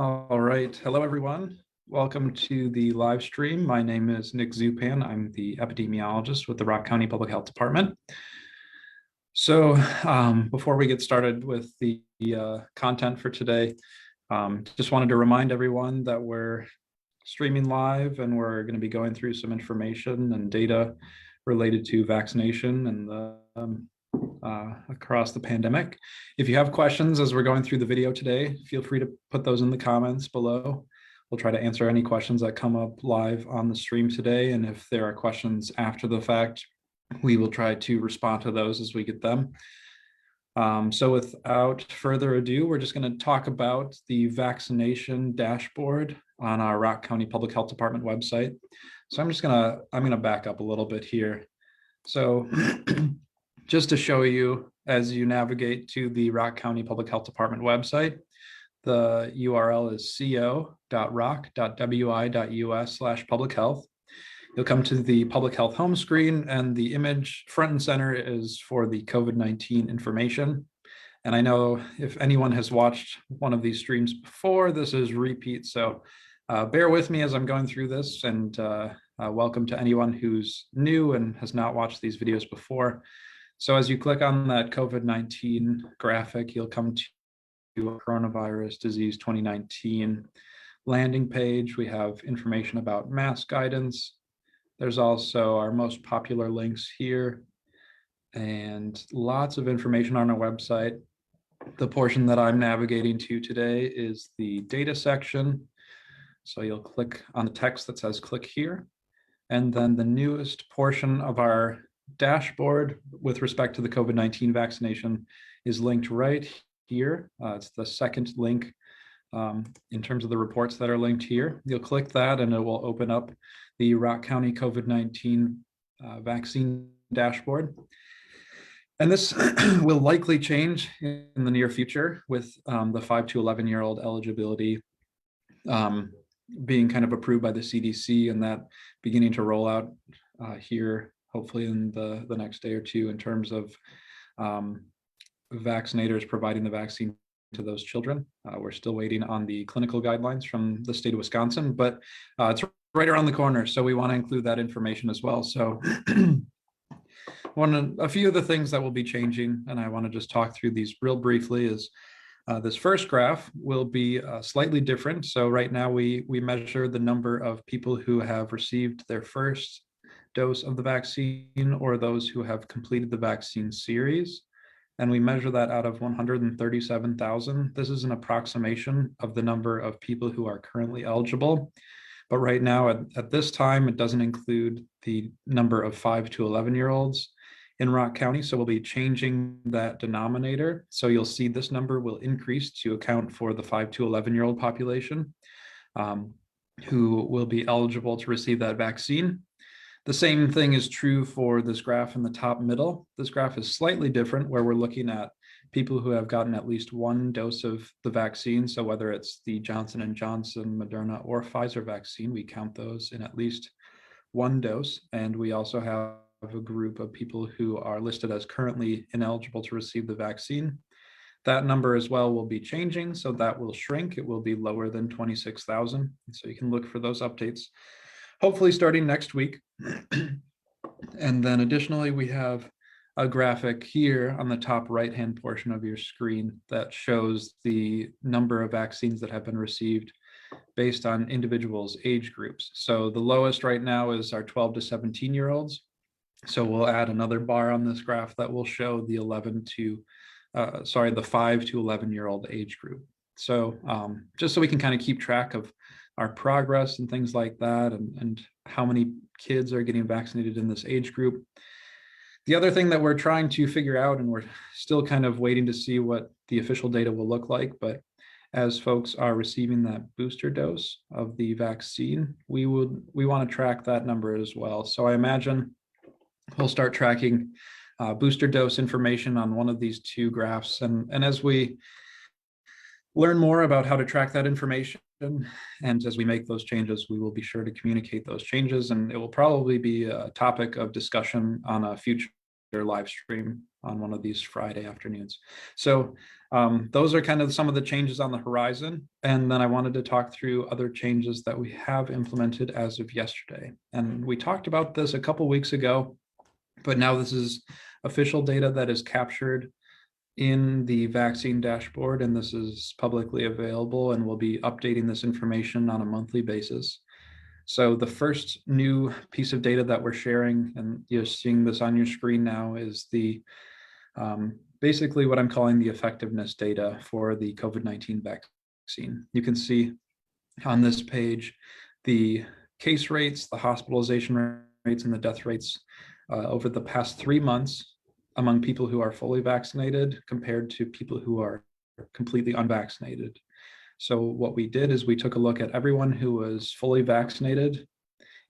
All right. Hello, everyone. Welcome to the live stream. My name is Nick Zupan. I'm the epidemiologist with the Rock County Public Health Department. So before we get started with the content for today, just wanted to remind everyone that we're streaming live and we're going to be going through some information and data related to vaccination and the across the pandemic. If you have questions as we're going through the video today, feel free to put those in the comments below. We'll try to answer any questions that come up live on the stream today. And if there are questions after the fact, we will try to respond to those as we get them. So without further ado, we're just going to talk about the vaccination dashboard on our Rock County Public Health Department website. So I'm going to back up a little bit here. So just to show you, as you navigate to the Rock County Public Health Department website, the URL is co.rock.wi.us/public health. You'll come to the public health home screen, and the image front and center is for the COVID-19 information. And I know if anyone has watched one of these streams before, this is repeat. So bear with me as I'm going through this, and welcome to anyone who's new and has not watched these videos before. So as you click on that COVID-19 graphic, you'll come to a coronavirus disease 2019 landing page. We have information about mask guidance. There's also our most popular links here and lots of information on our website. The portion that I'm navigating to today is the data section. So you'll click on the text that says click here. And then the newest portion of our dashboard with respect to the COVID-19 vaccination is linked right here. It's the second link in terms of the reports that are linked here. You'll click that and it will open up the Rock County COVID-19 vaccine dashboard. And this will likely change in the near future with the 5 to 11-year-old eligibility being kind of approved by the CDC, and that beginning to roll out here, hopefully in the next day or two, in terms of vaccinators providing the vaccine to those children. We're still waiting on the clinical guidelines from the state of Wisconsin, but it's right around the corner, so we want to include that information as well. So a few of the things that will be changing, and I want to just talk through these real briefly, is this first graph will be slightly different. So right now we measure the number of people who have received their first dose of the vaccine or those who have completed the vaccine series. And we measure that out of 137,000. This is an approximation of the number of people who are currently eligible. But right now at this time, it doesn't include the number of 5 to 11-year-olds in Rock County. So we'll be changing that denominator. So you'll see this number will increase to account for the 5 to 11-year-old population who will be eligible to receive that vaccine. The same thing is true for this graph in the top middle. This graph is slightly different, where we're looking at people who have gotten at least one dose of the vaccine. So whether it's the Johnson & Johnson, Moderna, or Pfizer vaccine, we count those in at least one dose. And we also have a group of people who are listed as currently ineligible to receive the vaccine. That number as well will be changing, so that will shrink. It will be lower than 26,000. So you can look for those updates, hopefully starting next week. And then additionally, we have a graphic here on the top right-hand portion of your screen that shows the number of vaccines that have been received based on individuals' age groups. So the lowest right now is our 12 to 17-year-olds. So we'll add another bar on this graph that will show the 5 to 11-year-old age group. So just so we can kind of keep track of our progress and things like that, and how many kids are getting vaccinated in this age group. The other thing that we're trying to figure out, and we're still kind of waiting to see what the official data will look like, but as folks are receiving that booster dose of the vaccine, we want to track that number as well. So I imagine we'll start tracking booster dose information on one of these two graphs. And as we learn more about how to track that information, and as we make those changes, we will be sure to communicate those changes, and it will probably be a topic of discussion on a future live stream on one of these Friday afternoons. So those are kind of some of the changes on the horizon. And then I wanted to talk through other changes that we have implemented as of yesterday. And we talked about this a couple weeks ago, but now this is official data that is captured in the vaccine dashboard, and this is publicly available, and we'll be updating this information on a monthly basis. So the first new piece of data that we're sharing, and you're seeing this on your screen now, is the basically what I'm calling the effectiveness data for the COVID-19 vaccine. You can see on this page the case rates, the hospitalization rates, and the death rates over the past 3 months among people who are fully vaccinated compared to people who are completely unvaccinated. So what we did is we took a look at everyone who was fully vaccinated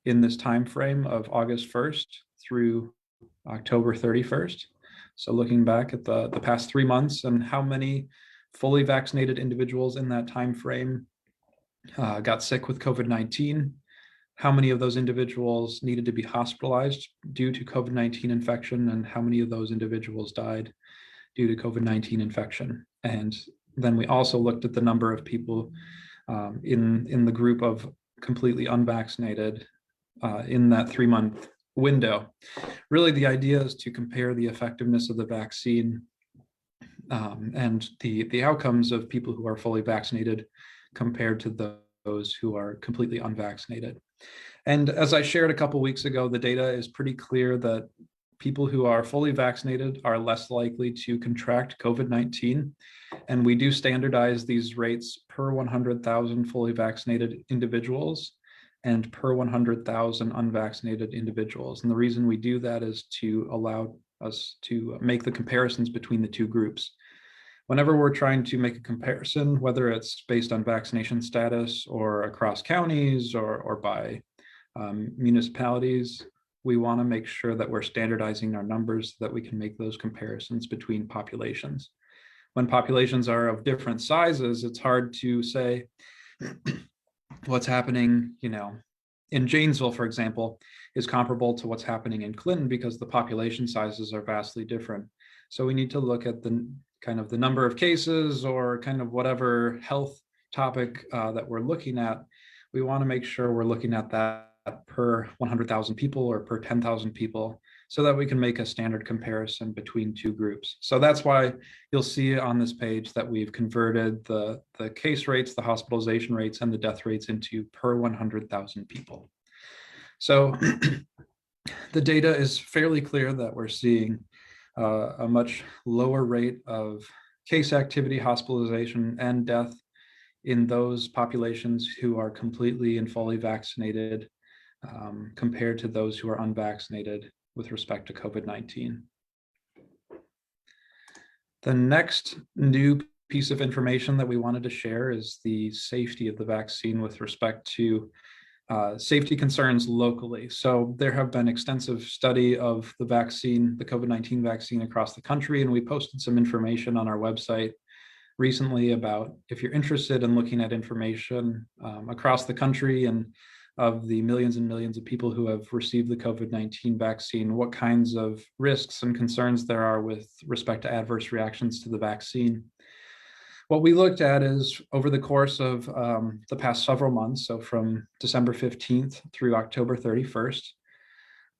in this time frame of August 1st through October 31st. So looking back at the past 3 months and how many fully vaccinated individuals in that time frame got sick with COVID-19, how many of those individuals needed to be hospitalized due to COVID-19 infection, and how many of those individuals died due to COVID-19 infection. And then we also looked at the number of people in the group of completely unvaccinated in that 3-month window. Really, the idea is to compare the effectiveness of the vaccine and the outcomes of people who are fully vaccinated compared to those who are completely unvaccinated. And as I shared a couple weeks ago, the data is pretty clear that people who are fully vaccinated are less likely to contract COVID-19. And we do standardize these rates per 100,000 fully vaccinated individuals and per 100,000 unvaccinated individuals. And the reason we do that is to allow us to make the comparisons between the two groups. Whenever we're trying to make a comparison, whether it's based on vaccination status or across counties or by municipalities, we want to make sure that we're standardizing our numbers so that we can make those comparisons between populations. When populations are of different sizes, it's hard to say what's happening, in Janesville, for example, is comparable to what's happening in Clinton because the population sizes are vastly different. So we need to look at the kind of the number of cases or kind of whatever health topic that we're looking at. We want to make sure we're looking at that per 100,000 people or per 10,000 people so that we can make a standard comparison between two groups. So that's why you'll see on this page that we've converted the case rates, the hospitalization rates, and the death rates into per 100,000 people. So the data is fairly clear that we're seeing a much lower rate of case activity, hospitalization, and death in those populations who are completely and fully vaccinated compared to those who are unvaccinated with respect to COVID-19. The next new piece of information that we wanted to share is the safety of the vaccine with respect to safety concerns locally. So there have been extensive study of the vaccine, the COVID-19 vaccine across the country, and we posted some information on our website recently about if you're interested in looking at information across the country and of the millions and millions of people who have received the COVID-19 vaccine, what kinds of risks and concerns there are with respect to adverse reactions to the vaccine. What we looked at is over the course of the past several months, so from December 15th through October 31st,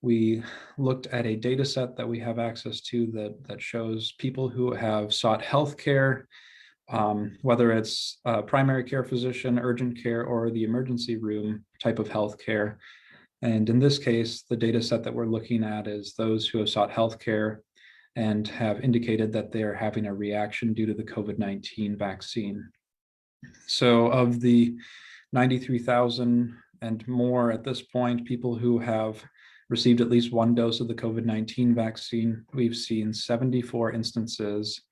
we looked at a data set that we have access to that shows people who have sought healthcare, whether it's primary care physician, urgent care, or the emergency room type of healthcare. And in this case, the data set that we're looking at is those who have sought healthcare and have indicated that they are having a reaction due to the COVID-19 vaccine. So of the 93,000 and more at this point, people who have received at least one dose of the COVID-19 vaccine, we've seen 74 instances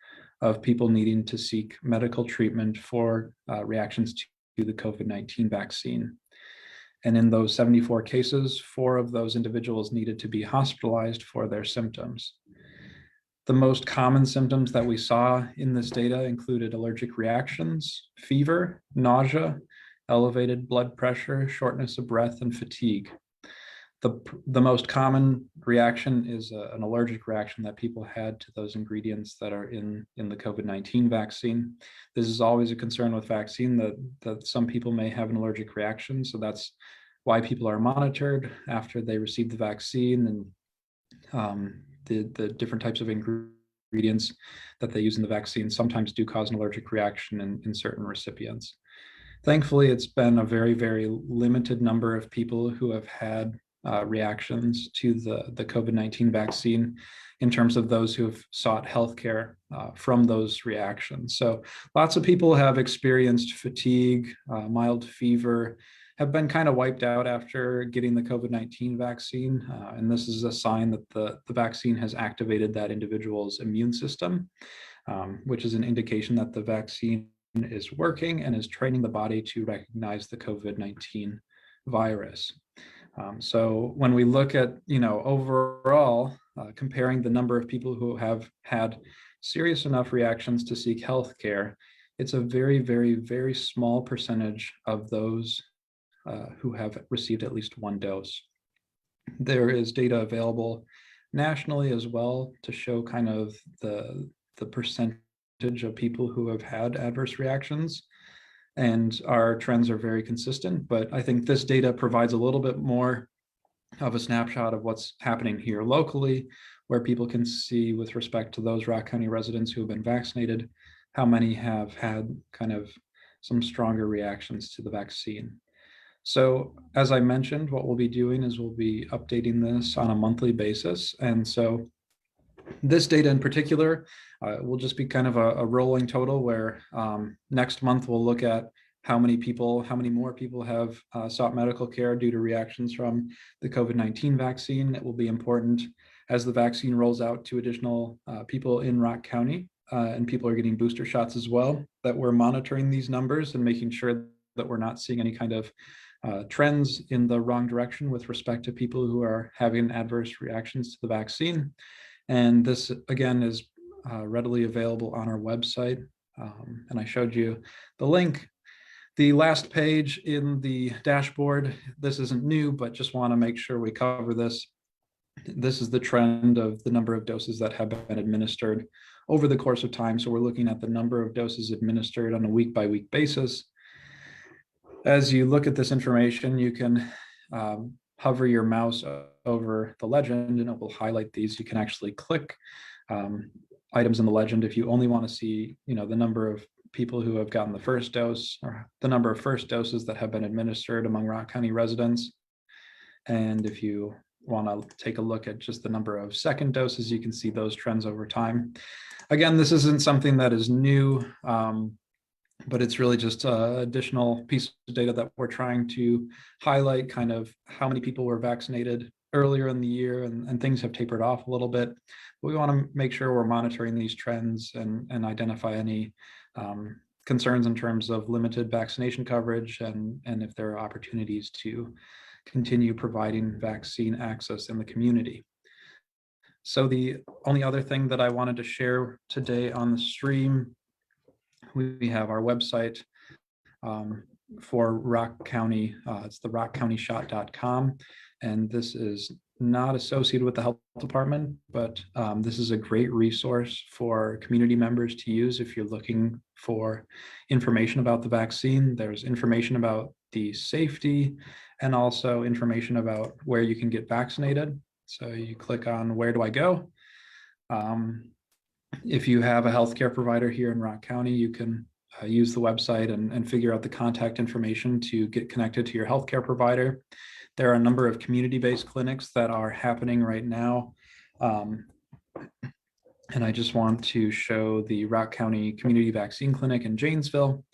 of people needing to seek medical treatment for reactions to the COVID-19 vaccine. And in those 74 cases, 4 of those individuals needed to be hospitalized for their symptoms. The most common symptoms that we saw in this data included allergic reactions, fever, nausea, elevated blood pressure, shortness of breath, and fatigue. The most common reaction is an allergic reaction that people had to those ingredients that are in the COVID-19 vaccine. This is always a concern with vaccine, that some people may have an allergic reaction. So that's why people are monitored after they receive the vaccine, and the different types of ingredients that they use in the vaccine sometimes do cause an allergic reaction in certain recipients. Thankfully, it's been a very, very limited number of people who have had reactions to the COVID-19 vaccine in terms of those who have sought healthcare from those reactions. So lots of people have experienced fatigue, mild fever, have been kind of wiped out after getting the COVID-19 vaccine. And this is a sign that the vaccine has activated that individual's immune system, which is an indication that the vaccine is working and is training the body to recognize the COVID-19 virus. So when we look at, overall, comparing the number of people who have had serious enough reactions to seek healthcare, it's a very, very, very small percentage of those who have received at least one dose. There is data available nationally as well to show kind of the percentage of people who have had adverse reactions, and our trends are very consistent. But I think this data provides a little bit more of a snapshot of what's happening here locally, where people can see, with respect to those Rock County residents who have been vaccinated, how many have had kind of some stronger reactions to the vaccine. So as I mentioned, what we'll be doing is we'll be updating this on a monthly basis. And so this data in particular will just be kind of a rolling total, where next month we'll look at how many more people have sought medical care due to reactions from the COVID-19 vaccine. It will be important as the vaccine rolls out to additional people in Rock County, and people are getting booster shots as well, that we're monitoring these numbers and making sure that we're not seeing any kind of trends in the wrong direction with respect to people who are having adverse reactions to the vaccine. And this, again, is readily available on our website. And I showed you the link. The last page in the dashboard, this isn't new, but just want to make sure we cover this. This is the trend of the number of doses that have been administered over the course of time. So we're looking at the number of doses administered on a week-by-week basis. As you look at this information, you can hover your mouse over the legend and it will highlight these. You can actually click items in the legend if you only want to see, the number of people who have gotten the first dose, or the number of first doses that have been administered among Rock County residents. And if you want to take a look at just the number of second doses, you can see those trends over time. Again, this isn't something that is new, but it's really just an additional piece of data that we're trying to highlight, kind of how many people were vaccinated earlier in the year, and things have tapered off a little bit. But we want to make sure we're monitoring these trends and identify any concerns in terms of limited vaccination coverage, and if there are opportunities to continue providing vaccine access in the community. So the only other thing that I wanted to share today on the stream, we have our website for Rock County. It's the rockcountyshot.com. And this is not associated with the health department, but this is a great resource for community members to use if you're looking for information about the vaccine. There's information about the safety and also information about where you can get vaccinated. So you click on where do I go? If you have a healthcare provider here in Rock County, you can use the website and figure out the contact information to get connected to your healthcare provider. There are a number of community-based clinics that are happening right now. And I just want to show the Rock County Community Vaccine Clinic in Janesville.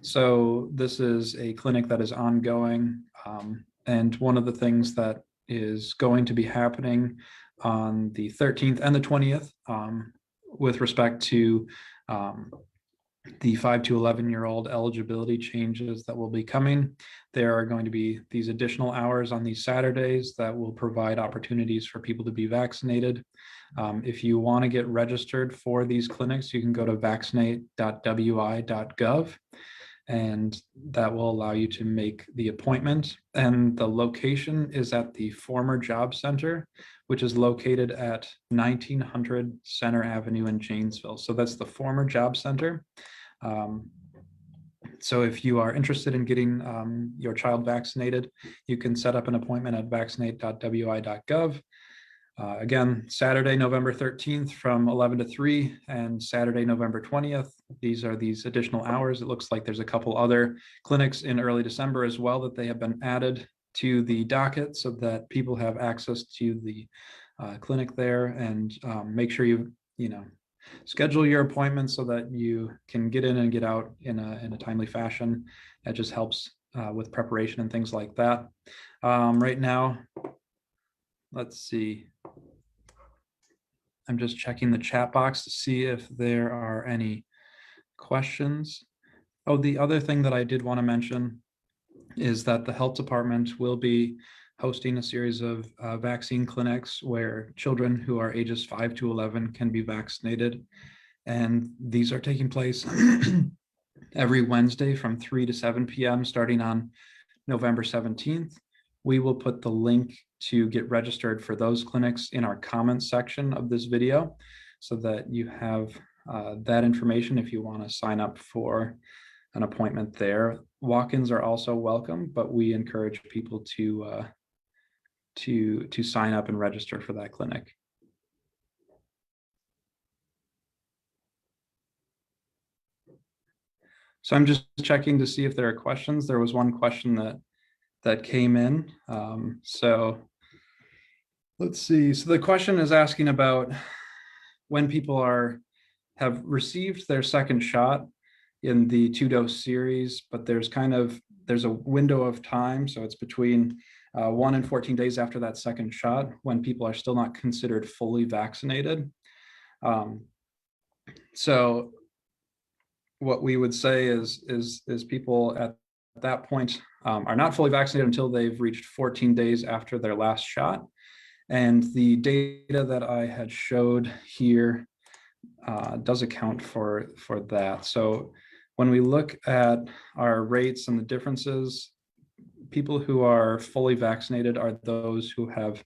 So this is a clinic that is ongoing. And one of the things that is going to be happening on the 13th and the 20th with respect to the 5 to 11-year-old eligibility changes that will be coming. There are going to be these additional hours on these Saturdays that will provide opportunities for people to be vaccinated. If you want to get registered for these clinics, you can go to vaccinate.wi.gov. and that will allow you to make the appointment. And the location is at the former Job Center, which is located at 1900 Center Avenue in Janesville. So that's the former Job Center. So if you are interested in getting your child vaccinated, you can set up an appointment at vaccinate.wi.gov. Again, Saturday, November 13th from 11 to 3 and Saturday, November 20th. These are these additional hours. It looks like there's a couple other clinics in early December as well that they have been added to the docket so that people have access to the clinic there. And make sure you schedule your appointments so that you can get in and get out in a timely fashion. That just helps with preparation and things like that. Right now, let's see. I'm just checking the chat box to see if there are any questions. Oh, the other thing that I did want to mention is that the health department will be hosting a series of vaccine clinics where children who are ages 5 to 11 can be vaccinated. And these are taking place every Wednesday from 3 to 7 p.m. starting on November 17th. We will put the link to get registered for those clinics in our comments section of this video so that you have that information if you want to sign up for an appointment there. Walk-ins are also welcome, but we encourage people to sign up and register for that clinic. So I'm just checking to see if there are questions. There was one question that came in. So let's see. So the question is asking about when people have received their second shot in the 2-dose series, but there's a window of time. So it's between 1 and 14 days after that second shot when people are still not considered fully vaccinated. So what we would say is people at that point are not fully vaccinated until they've reached 14 days after their last shot. And the data that I had showed here does account for that. So when we look at our rates and the differences, people who are fully vaccinated are those who have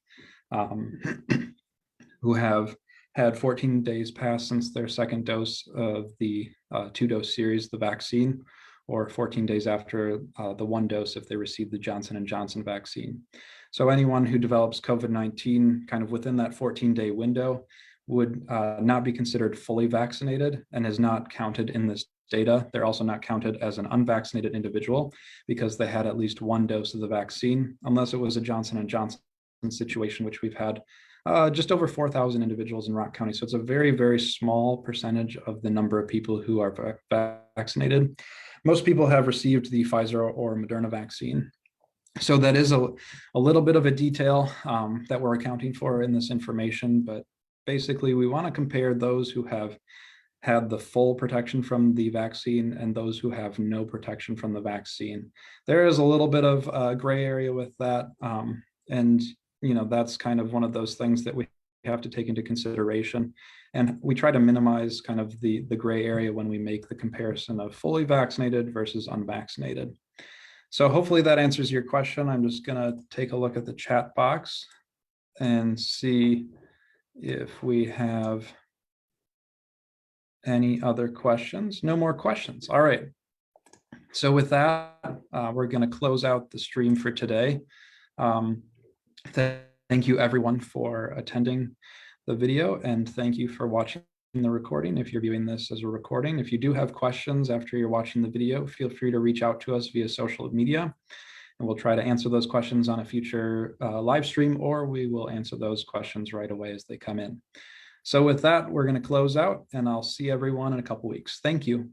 had 14 days pass since their second dose of the 2-dose series, the vaccine, or 14 days after the 1 dose if they received the Johnson & Johnson vaccine. So anyone who develops COVID-19 kind of within that 14-day window would not be considered fully vaccinated and is not counted in this data. They're also not counted as an unvaccinated individual because they had at least 1 dose of the vaccine, unless it was a Johnson & Johnson situation, which we've had just over 4,000 individuals in Rock County. So it's a very, very small percentage of the number of people who are vaccinated. Most people have received the Pfizer or Moderna vaccine. So that is a little bit of a detail that we're accounting for in this information, but basically we want to compare those who have had the full protection from the vaccine and those who have no protection from the vaccine. There is a little bit of a gray area with that. And that's kind of one of those things that we have to take into consideration. And we try to minimize kind of the gray area when we make the comparison of fully vaccinated versus unvaccinated. So hopefully that answers your question. I'm just going to take a look at the chat box and see if we have any other questions. No more questions. All right. So with that, we're going to close out the stream for today. Thank you everyone for attending the video, and thank you for watching the recording if you're viewing this as a recording. If you do have questions after you're watching the video, feel free to reach out to us via social media, and we'll try to answer those questions on a future live stream, or we will answer those questions right away as they come in. So with that, we're going to close out, and I'll see everyone in a couple weeks. Thank you.